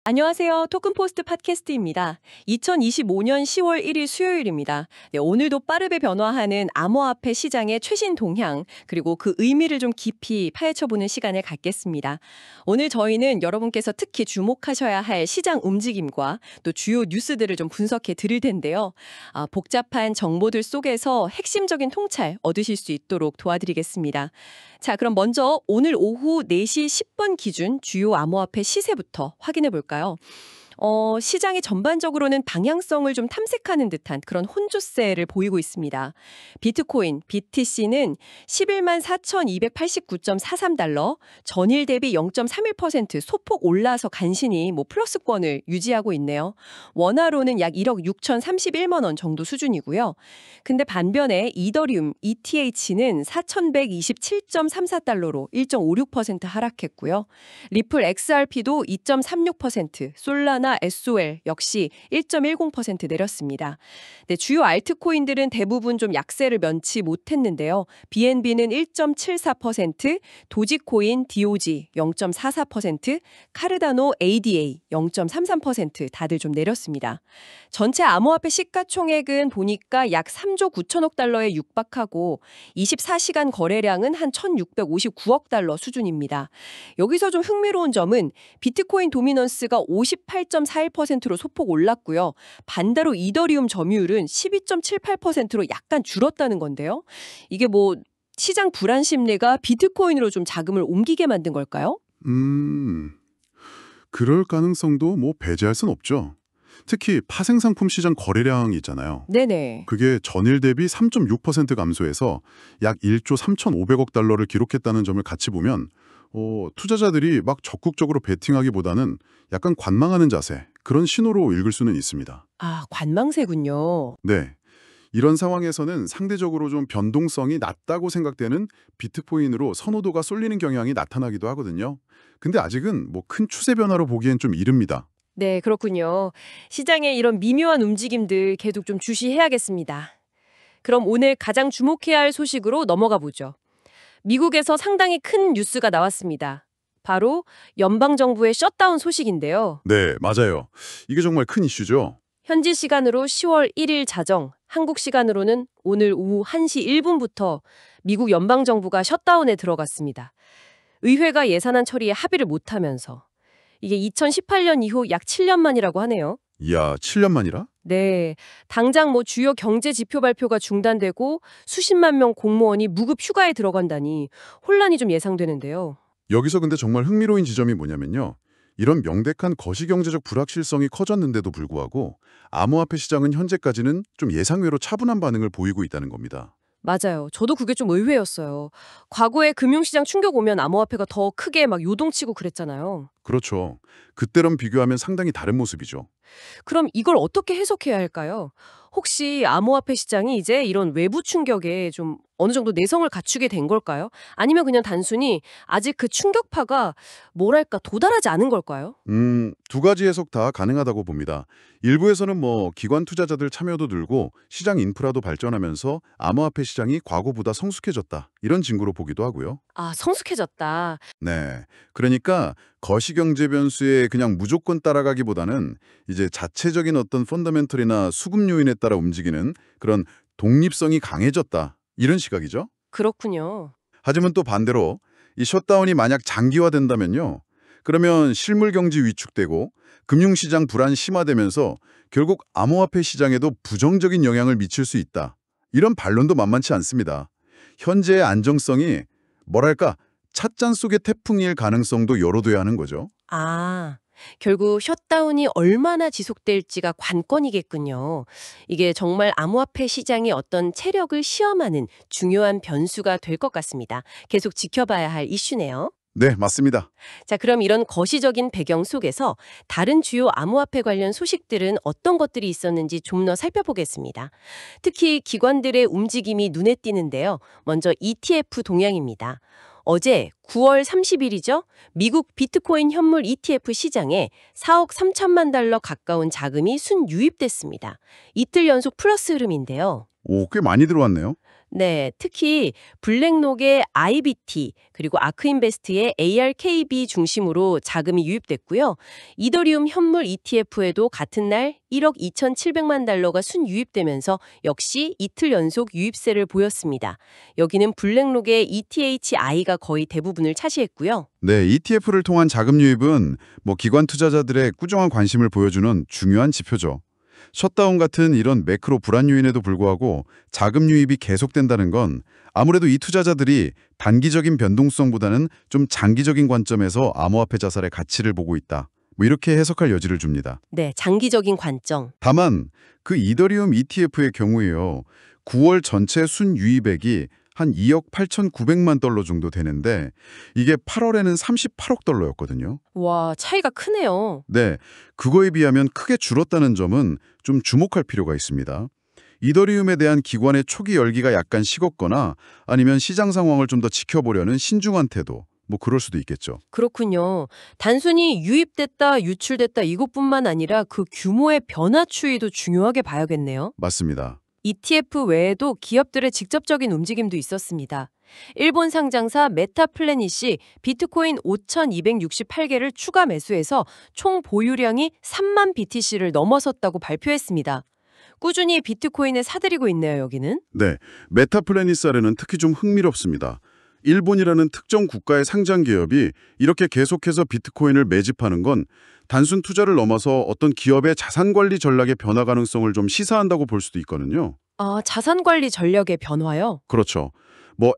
안녕하세요. 토큰포스트 팟캐스트입니다. 2025년 10월 1일 수요일입니다. 네, 오늘도 빠르게 변화하는 암호화폐 시장의 최신 동향, 그리고 그 의미를 좀 깊이 파헤쳐보는 시간을 갖겠습니다. 오늘 저희는 여러분께서 특히 주목하셔야 할 시장 움직임과 또 주요 뉴스들을 좀 분석해 드릴 텐데요. 복잡한 정보들 속에서 핵심적인 통찰 얻으실 수 있도록 도와드리겠습니다. 자, 그럼 먼저 오늘 오후 4시 10분 기준 주요 암호화폐 시세부터 확인해 볼까요? 시장이 전반적으로는 방향성을 좀 탐색하는 듯한 그런 혼조세를 보이고 있습니다. 비트코인, BTC는 11만 4,289.43달러, 전일 대비 0.31% 소폭 올라서 간신히 플러스권을 유지하고 있네요. 원화로는 약 1억 6,031만 원 정도 수준이고요. 근데 반면에 이더리움, ETH는 4,127.34달러로 1.56% 하락했고요. 리플 XRP도 2.36%, 솔라나 SOL 역시 1.10% 내렸습니다. 네, 주요 알트코인들은 대부분 좀 약세를 면치 못했는데요. BNB는 1.74%, 도지코인 DOG 0.44%, 카르다노 ADA 0.33% 다들 좀 내렸습니다. 전체 암호화폐 시가총액은 보니까 약 3조 9천억 달러에 육박하고 24시간 거래량은 한 1,659억 달러 수준입니다. 여기서 좀 흥미로운 점은 비트코인 도미넌스가 58.41%로 소폭 올랐고요. 반대로 이더리움 점유율은 12.78%로 약간 줄었다는 건데요. 이게 시장 불안 심리가 비트코인으로 좀 자금을 옮기게 만든 걸까요? 그럴 가능성도 배제할 순 없죠. 특히 파생상품 시장 거래량이 있잖아요. 네네. 그게 전일 대비 3.6% 감소해서 약 1조 3,500억 달러를 기록했다는 점을 같이 보면 투자자들이 막 적극적으로 베팅하기보다는 약간 관망하는 자세, 그런 신호로 읽을 수는 있습니다. 아, 관망세군요. 네. 이런 상황에서는 상대적으로 좀 변동성이 낮다고 생각되는 비트코인으로 선호도가 쏠리는 경향이 나타나기도 하거든요. 근데 아직은 큰 추세 변화로 보기엔 좀 이릅니다. 네, 그렇군요. 시장의 이런 미묘한 움직임들 계속 좀 주시해야겠습니다. 그럼 오늘 가장 주목해야 할 소식으로 넘어가 보죠. 미국에서 상당히 큰 뉴스가 나왔습니다. 바로 연방정부의 셧다운 소식인데요. 네, 맞아요. 이게 정말 큰 이슈죠. 현지 시간으로 10월 1일 자정, 한국 시간으로는 오늘 오후 1시 1분부터 미국 연방정부가 셧다운에 들어갔습니다. 의회가 예산안 처리에 합의를 못하면서 이게 2018년 이후 약 7년 만이라고 하네요. 이야, 7년 만이라? 네, 당장 주요 경제 지표 발표가 중단되고 수십만 명 공무원이 무급 휴가에 들어간다니 혼란이 좀 예상되는데요. 여기서 근데 정말 흥미로운 지점이 뭐냐면요. 이런 명백한 거시경제적 불확실성이 커졌는데도 불구하고 암호화폐 시장은 현재까지는 좀 예상외로 차분한 반응을 보이고 있다는 겁니다. 맞아요. 저도 그게 좀 의외였어요. 과거에 금융시장 충격 오면 암호화폐가 더 크게 요동치고 그랬잖아요. 그렇죠. 그때랑 비교하면 상당히 다른 모습이죠. 그럼 이걸 어떻게 해석해야 할까요? 혹시 암호화폐 시장이 이제 이런 외부 충격에 좀 어느 정도 내성을 갖추게 된 걸까요? 아니면 그냥 단순히 아직 그 충격파가 도달하지 않은 걸까요? 두 가지 해석 다 가능하다고 봅니다. 일부에서는 기관 투자자들 참여도 늘고 시장 인프라도 발전하면서 암호화폐 시장이 과거보다 성숙해졌다. 이런 징후로 보기도 하고요. 아, 성숙해졌다. 네. 그러니까 거시경제 변수에 그냥 무조건 따라가기보다는 이제 자체적인 어떤 펀더멘털이나 수급 요인에 따라 움직이는 그런 독립성이 강해졌다. 이런 시각이죠. 그렇군요. 하지만 또 반대로 이 셧다운이 만약 장기화된다면요. 그러면 실물 경제 위축되고 금융시장 불안 심화되면서 결국 암호화폐 시장에도 부정적인 영향을 미칠 수 있다. 이런 반론도 만만치 않습니다. 현재의 안정성이 찻잔 속의 태풍일 가능성도 열어둬야 하는 거죠. 아, 결국 셧다운이 얼마나 지속될지가 관건이겠군요. 이게 정말 암호화폐 시장의 어떤 체력을 시험하는 중요한 변수가 될 것 같습니다. 계속 지켜봐야 할 이슈네요. 네, 맞습니다. 자, 그럼 이런 거시적인 배경 속에서 다른 주요 암호화폐 관련 소식들은 어떤 것들이 있었는지 좀 더 살펴보겠습니다. 특히 기관들의 움직임이 눈에 띄는데요. 먼저 ETF 동향입니다. 어제 9월 30일이죠. 미국 비트코인 현물 ETF 시장에 4억 3천만 달러 가까운 자금이 순유입됐습니다. 이틀 연속 플러스 흐름인데요. 오, 꽤 많이 들어왔네요. 네, 특히 블랙록의 IBT 그리고 아크인베스트의 ARKB 중심으로 자금이 유입됐고요. 이더리움 현물 ETF에도 같은 날 1억 2,700만 달러가 순유입되면서 역시 이틀 연속 유입세를 보였습니다. 여기는 블랙록의 ETHI가 거의 대부분을 차지했고요. 네, ETF를 통한 자금 유입은 기관 투자자들의 꾸준한 관심을 보여주는 중요한 지표죠. 셧다운 같은 이런 매크로 불안 요인에도 불구하고 자금 유입이 계속된다는 건 아무래도 이 투자자들이 단기적인 변동성보다는 좀 장기적인 관점에서 암호화폐 자산의 가치를 보고 있다. 이렇게 해석할 여지를 줍니다. 네, 장기적인 관점. 다만 그 이더리움 ETF의 경우에요. 9월 전체 순유입액이 한 2억 8,900만 달러 정도 되는데 이게 8월에는 38억 달러였거든요. 와, 차이가 크네요. 네, 그거에 비하면 크게 줄었다는 점은 좀 주목할 필요가 있습니다. 이더리움에 대한 기관의 초기 열기가 약간 식었거나 아니면 시장 상황을 좀 더 지켜보려는 신중한 태도, 그럴 수도 있겠죠. 그렇군요. 단순히 유입됐다, 유출됐다 이것뿐만 아니라 그 규모의 변화 추이도 중요하게 봐야겠네요. 맞습니다. ETF 외에도 기업들의 직접적인 움직임도 있었습니다. 일본 상장사 메타플래닛이 비트코인 5,268개를 추가 매수해서 총 보유량이 3만 BTC를 넘어섰다고 발표했습니다. 꾸준히 비트코인을 사들이고 있네요, 여기는. 네, 메타플래닛 사례는 특히 좀 흥미롭습니다. 일본이라는 특정 국가의 상장 기업이 이렇게 계속해서 비트코인을 매집하는 건 단순 투자를 넘어서 어떤 기업의 자산 관리 전략의 변화 가능성을 좀 시사한다고 볼 수도 있거든요. 아, 자산 관리 전략의 변화요? 그렇죠.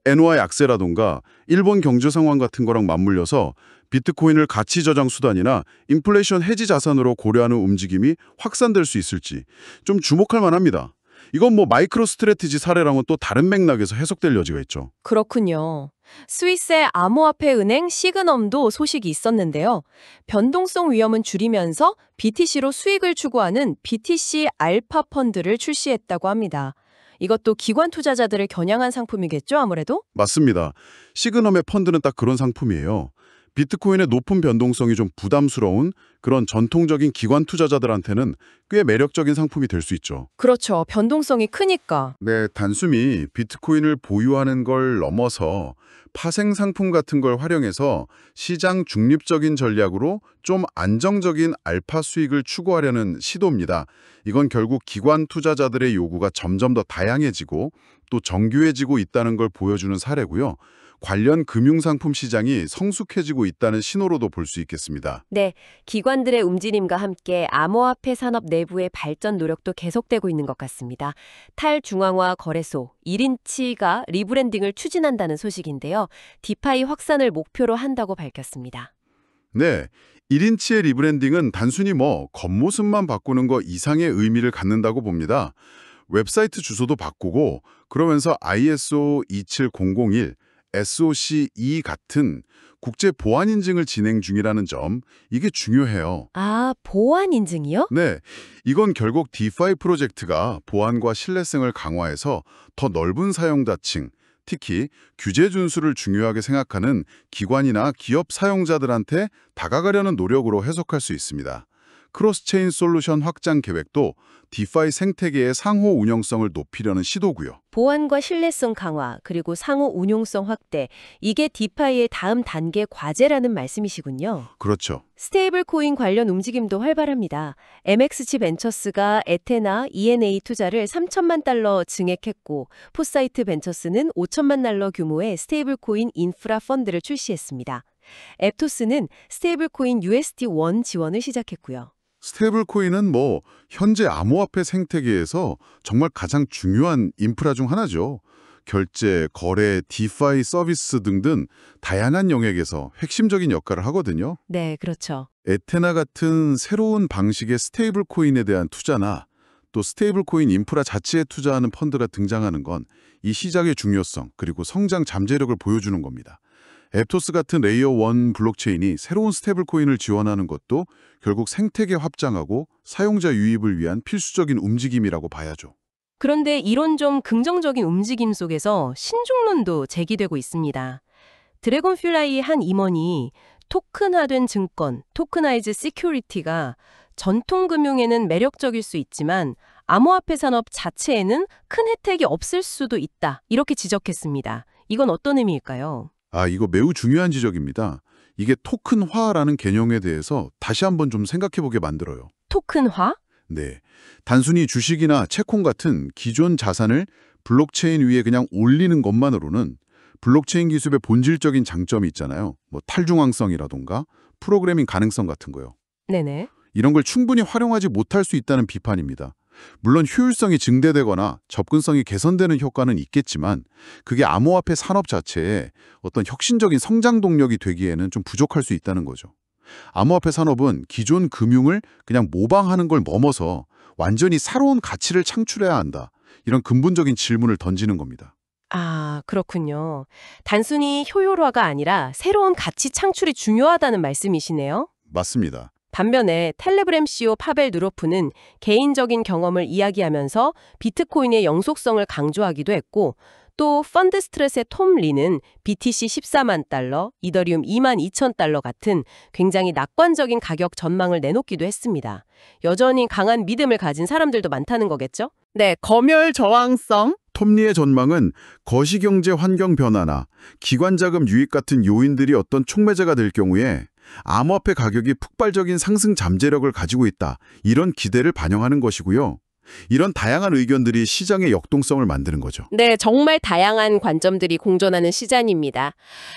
엔화 약세라던가 일본 경제 상황 같은 거랑 맞물려서 비트코인을 가치 저장 수단이나 인플레이션 해지 자산으로 고려하는 움직임이 확산될 수 있을지 좀 주목할 만합니다. 이건 마이크로 스트래티지 사례랑은 또 다른 맥락에서 해석될 여지가 있죠. 그렇군요. 스위스의 암호화폐 은행 시그넘도 소식이 있었는데요. 변동성 위험은 줄이면서 BTC로 수익을 추구하는 BTC 알파 펀드를 출시했다고 합니다. 이것도 기관 투자자들을 겨냥한 상품이겠죠, 아무래도? 맞습니다. 시그넘의 펀드는 딱 그런 상품이에요. 비트코인의 높은 변동성이 좀 부담스러운 그런 전통적인 기관 투자자들한테는 꽤 매력적인 상품이 될 수 있죠. 그렇죠. 변동성이 크니까. 네, 단순히 비트코인을 보유하는 걸 넘어서 파생 상품 같은 걸 활용해서 시장 중립적인 전략으로 좀 안정적인 알파 수익을 추구하려는 시도입니다. 이건 결국 기관 투자자들의 요구가 점점 더 다양해지고 또 정교해지고 있다는 걸 보여주는 사례고요. 관련 금융상품 시장이 성숙해지고 있다는 신호로도 볼 수 있겠습니다. 네, 기관들의 움직임과 함께 암호화폐 산업 내부의 발전 노력도 계속되고 있는 것 같습니다. 탈중앙화 거래소 1인치가 리브랜딩을 추진한다는 소식인데요. 디파이 확산을 목표로 한다고 밝혔습니다. 네, 1인치의 리브랜딩은 단순히 겉모습만 바꾸는 거 이상의 의미를 갖는다고 봅니다. 웹사이트 주소도 바꾸고 그러면서 ISO 27001, SOC2 같은 국제 보안 인증을 진행 중이라는 점, 이게 중요해요. 아, 보안 인증이요? 네, 이건 결국 디파이 프로젝트가 보안과 신뢰성을 강화해서 더 넓은 사용자층, 특히 규제 준수를 중요하게 생각하는 기관이나 기업 사용자들한테 다가가려는 노력으로 해석할 수 있습니다. 크로스체인 솔루션 확장 계획도 디파이 생태계의 상호 운영성을 높이려는 시도고요. 보안과 신뢰성 강화, 그리고 상호 운용성 확대, 이게 디파이의 다음 단계 과제라는 말씀이시군요. 그렇죠. 스테이블 코인 관련 움직임도 활발합니다. MXG 벤처스가 에테나 ENA 투자를 3천만 달러 증액했고 포사이트 벤처스는 5천만 달러 규모의 스테이블 코인 인프라 펀드를 출시했습니다. 앱토스는 스테이블 코인 USD1 지원을 시작했고요. 스테이블 코인은 현재 암호화폐 생태계에서 정말 가장 중요한 인프라 중 하나죠. 결제, 거래, 디파이 서비스 등등 다양한 영역에서 핵심적인 역할을 하거든요. 네, 그렇죠. 에테나 같은 새로운 방식의 스테이블 코인에 대한 투자나 또 스테이블 코인 인프라 자체에 투자하는 펀드가 등장하는 건 이 시장의 중요성 그리고 성장 잠재력을 보여주는 겁니다. 앱토스 같은 레이어 1 블록체인이 새로운 스테이블 코인을 지원하는 것도 결국 생태계 확장하고 사용자 유입을 위한 필수적인 움직임이라고 봐야죠. 그런데 이런 좀 긍정적인 움직임 속에서 신중론도 제기되고 있습니다. 드래곤플라이의 한 임원이 토큰화된 증권, 토크나이즈 시큐리티가 전통 금융에는 매력적일 수 있지만 암호화폐 산업 자체에는 큰 혜택이 없을 수도 있다. 이렇게 지적했습니다. 이건 어떤 의미일까요? 이거 매우 중요한 지적입니다. 이게 토큰화라는 개념에 대해서 다시 한번 좀 생각해보게 만들어요. 토큰화? 네, 단순히 주식이나 채권 같은 기존 자산을 블록체인 위에 그냥 올리는 것만으로는 블록체인 기술의 본질적인 장점이 있잖아요. 뭐 탈중앙성이라던가 프로그래밍 가능성 같은 거요. 네네. 이런 걸 충분히 활용하지 못할 수 있다는 비판입니다. 물론 효율성이 증대되거나 접근성이 개선되는 효과는 있겠지만 그게 암호화폐 산업 자체에 어떤 혁신적인 성장 동력이 되기에는 좀 부족할 수 있다는 거죠. 암호화폐 산업은 기존 금융을 그냥 모방하는 걸 넘어서 완전히 새로운 가치를 창출해야 한다. 이런 근본적인 질문을 던지는 겁니다. 아, 그렇군요. 단순히 효율화가 아니라 새로운 가치 창출이 중요하다는 말씀이시네요. 맞습니다. 반면에 텔레그램 CEO 파벨 누로프는 개인적인 경험을 이야기하면서 비트코인의 영속성을 강조하기도 했고, 또 펀드 스트레스의 톰 리는 BTC 14만 달러, 이더리움 2만 2천 달러 같은 굉장히 낙관적인 가격 전망을 내놓기도 했습니다. 여전히 강한 믿음을 가진 사람들도 많다는 거겠죠? 네, 검열 저항성. 톱니의 전망은 거시경제 환경 변화나 기관 자금 유입 같은 요인들이 어떤 촉매제가 될 경우에 암호화폐 가격이 폭발적인 상승 잠재력을 가지고 있다. 이런 기대를 반영하는 것이고요. 이런 다양한 의견들이 시장의 역동성을 만드는 거죠. 네, 정말 다양한 관점들이 공존하는 시장입니다.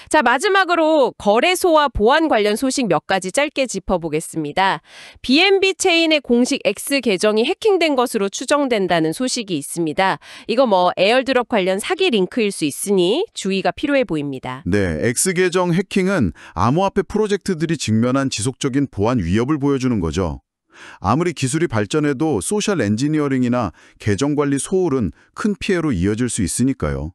자, 마지막으로 거래소와 보안 관련 소식 몇 가지 짧게 짚어보겠습니다. BNB 체인의 공식 X 계정이 해킹된 것으로 추정된다는 소식이 있습니다. 이거 에어드롭 관련 사기 링크일 수 있으니 주의가 필요해 보입니다. 네, X 계정 해킹은 암호화폐 프로젝트들이 직면한 지속적인 보안 위협을 보여주는 거죠. 아무리 기술이 발전해도 소셜 엔지니어링이나 계정 관리 소홀은 큰 피해로 이어질 수 있으니까요.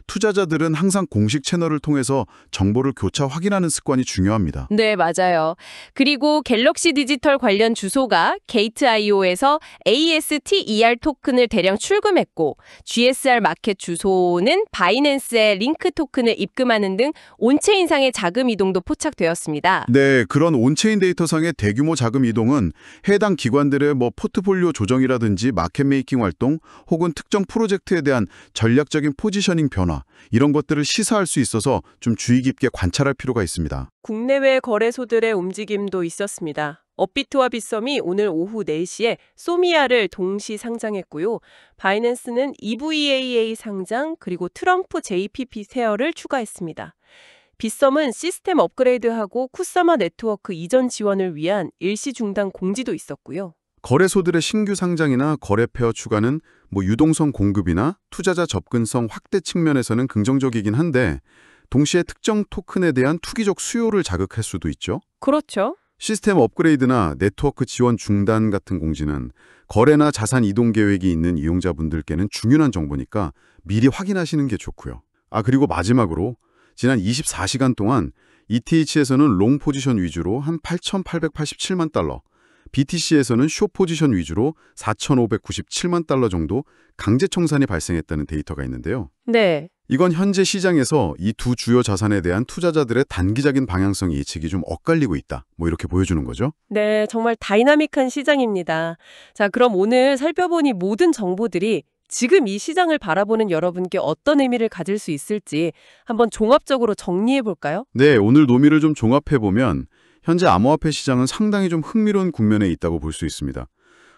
투자자들은 항상 공식 채널을 통해서 정보를 교차 확인하는 습관이 중요합니다. 네, 맞아요. 그리고 갤럭시 디지털 관련 주소가 게이트.io에서 ASTER 토큰을 대량 출금했고 GSR 마켓 주소는 바이낸스에 링크 토큰을 입금하는 등 온체인상의 자금 이동도 포착되었습니다. 네, 그런 온체인 데이터상의 대규모 자금 이동은 해당 기관들의 포트폴리오 조정이라든지 마켓 메이킹 활동 혹은 특정 프로젝트에 대한 전략적인 포지셔닝 변화, 이런 것들을 시사할 수 있어서 좀 주의 깊게 관찰할 필요가 있습니다. 국내외 거래소들의 움직임도 있었습니다. 업비트와 빗썸이 오늘 오후 4시에 소미아를 동시 상장했고요. 바이낸스는 EVAA 상장 그리고 트럼프 JPP 세어를 추가했습니다. 빗썸은 시스템 업그레이드하고 쿠사마 네트워크 이전 지원을 위한 일시 중단 공지도 있었고요. 거래소들의 신규 상장이나 거래 페어 추가는 유동성 공급이나 투자자 접근성 확대 측면에서는 긍정적이긴 한데 동시에 특정 토큰에 대한 투기적 수요를 자극할 수도 있죠. 그렇죠. 시스템 업그레이드나 네트워크 지원 중단 같은 공지는 거래나 자산 이동 계획이 있는 이용자분들께는 중요한 정보니까 미리 확인하시는 게 좋고요. 그리고 마지막으로 지난 24시간 동안 ETH에서는 롱 포지션 위주로 한 8,887만 달러, BTC에서는 숏 포지션 위주로 4,597만 달러 정도 강제 청산이 발생했다는 데이터가 있는데요. 네. 이건 현재 시장에서 이 두 주요 자산에 대한 투자자들의 단기적인 방향성 예측이 좀 엇갈리고 있다. 이렇게 보여주는 거죠. 네, 정말 다이나믹한 시장입니다. 자, 그럼 오늘 살펴본 이 모든 정보들이 지금 이 시장을 바라보는 여러분께 어떤 의미를 가질 수 있을지 한번 종합적으로 정리해 볼까요? 네, 오늘 논의를 좀 종합해보면 현재 암호화폐 시장은 상당히 좀 흥미로운 국면에 있다고 볼 수 있습니다.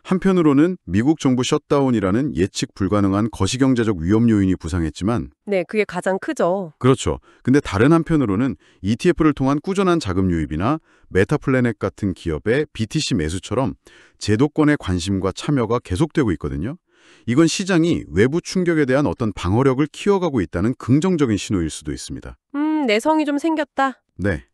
한편으로는 미국 정부 셧다운이라는 예측 불가능한 거시경제적 위험 요인이 부상했지만 네, 그게 가장 크죠. 그렇죠. 근데 다른 한편으로는 ETF를 통한 꾸준한 자금 유입이나 메타플래넷 같은 기업의 BTC 매수처럼 제도권의 관심과 참여가 계속되고 있거든요. 이건 시장이 외부 충격에 대한 어떤 방어력을 키워가고 있다는 긍정적인 신호일 수도 있습니다. 내성이 좀 생겼다. 네.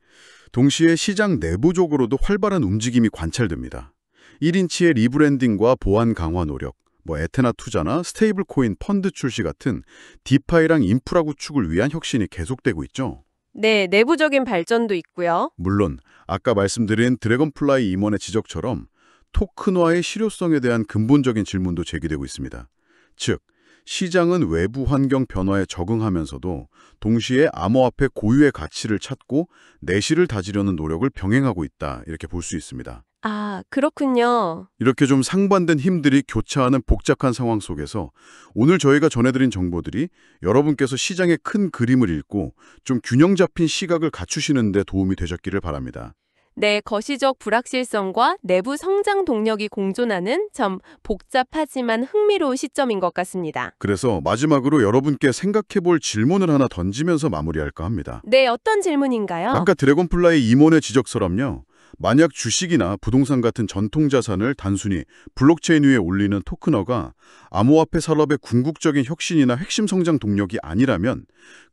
동시에 시장 내부적으로도 활발한 움직임이 관찰됩니다. 1인치의 리브랜딩과 보안 강화 노력, 에테나 투자나 스테이블 코인 펀드 출시 같은 디파이랑 인프라 구축을 위한 혁신이 계속되고 있죠. 네, 내부적인 발전도 있고요. 물론 아까 말씀드린 드래곤플라이 임원의 지적처럼 토큰화의 실효성에 대한 근본적인 질문도 제기되고 있습니다. 즉, 시장은 외부 환경 변화에 적응하면서도 동시에 암호화폐 고유의 가치를 찾고 내실을 다지려는 노력을 병행하고 있다, 이렇게 볼 수 있습니다. 아, 그렇군요. 이렇게 좀 상반된 힘들이 교차하는 복잡한 상황 속에서 오늘 저희가 전해드린 정보들이 여러분께서 시장의 큰 그림을 읽고 좀 균형 잡힌 시각을 갖추시는 데 도움이 되셨기를 바랍니다. 네, 거시적 불확실성과 내부 성장 동력이 공존하는 참 복잡하지만 흥미로운 시점인 것 같습니다. 그래서 마지막으로 여러분께 생각해 볼 질문을 하나 던지면서 마무리할까 합니다. 네, 어떤 질문인가요? 아까 드래곤플라이 임원의 지적처럼요. 만약 주식이나 부동산 같은 전통자산을 단순히 블록체인 위에 올리는 토큰화가 암호화폐 산업의 궁극적인 혁신이나 핵심 성장 동력이 아니라면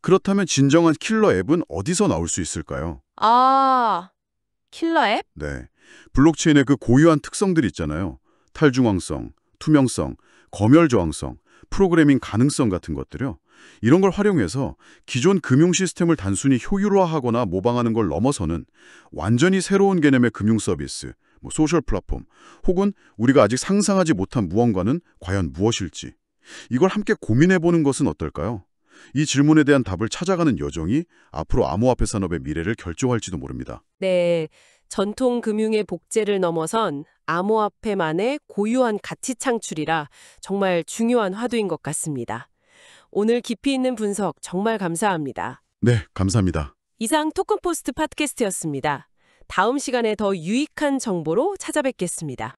그렇다면 진정한 킬러 앱은 어디서 나올 수 있을까요? 아, 킬러 앱? 네, 블록체인의 그 고유한 특성들이 있잖아요. 탈중앙성, 투명성, 검열 저항성, 프로그래밍 가능성 같은 것들요. 이런 걸 활용해서 기존 금융 시스템을 단순히 효율화하거나 모방하는 걸 넘어서는 완전히 새로운 개념의 금융 서비스, 소셜 플랫폼, 혹은 우리가 아직 상상하지 못한 무언가는 과연 무엇일지 이걸 함께 고민해보는 것은 어떨까요? 이 질문에 대한 답을 찾아가는 여정이 앞으로 암호화폐 산업의 미래를 결정할지도 모릅니다. 네, 전통 금융의 복제를 넘어선 암호화폐만의 고유한 가치 창출이라 정말 중요한 화두인 것 같습니다. 오늘 깊이 있는 분석 정말 감사합니다. 네, 감사합니다. 이상 토큰포스트 팟캐스트였습니다. 다음 시간에 더 유익한 정보로 찾아뵙겠습니다.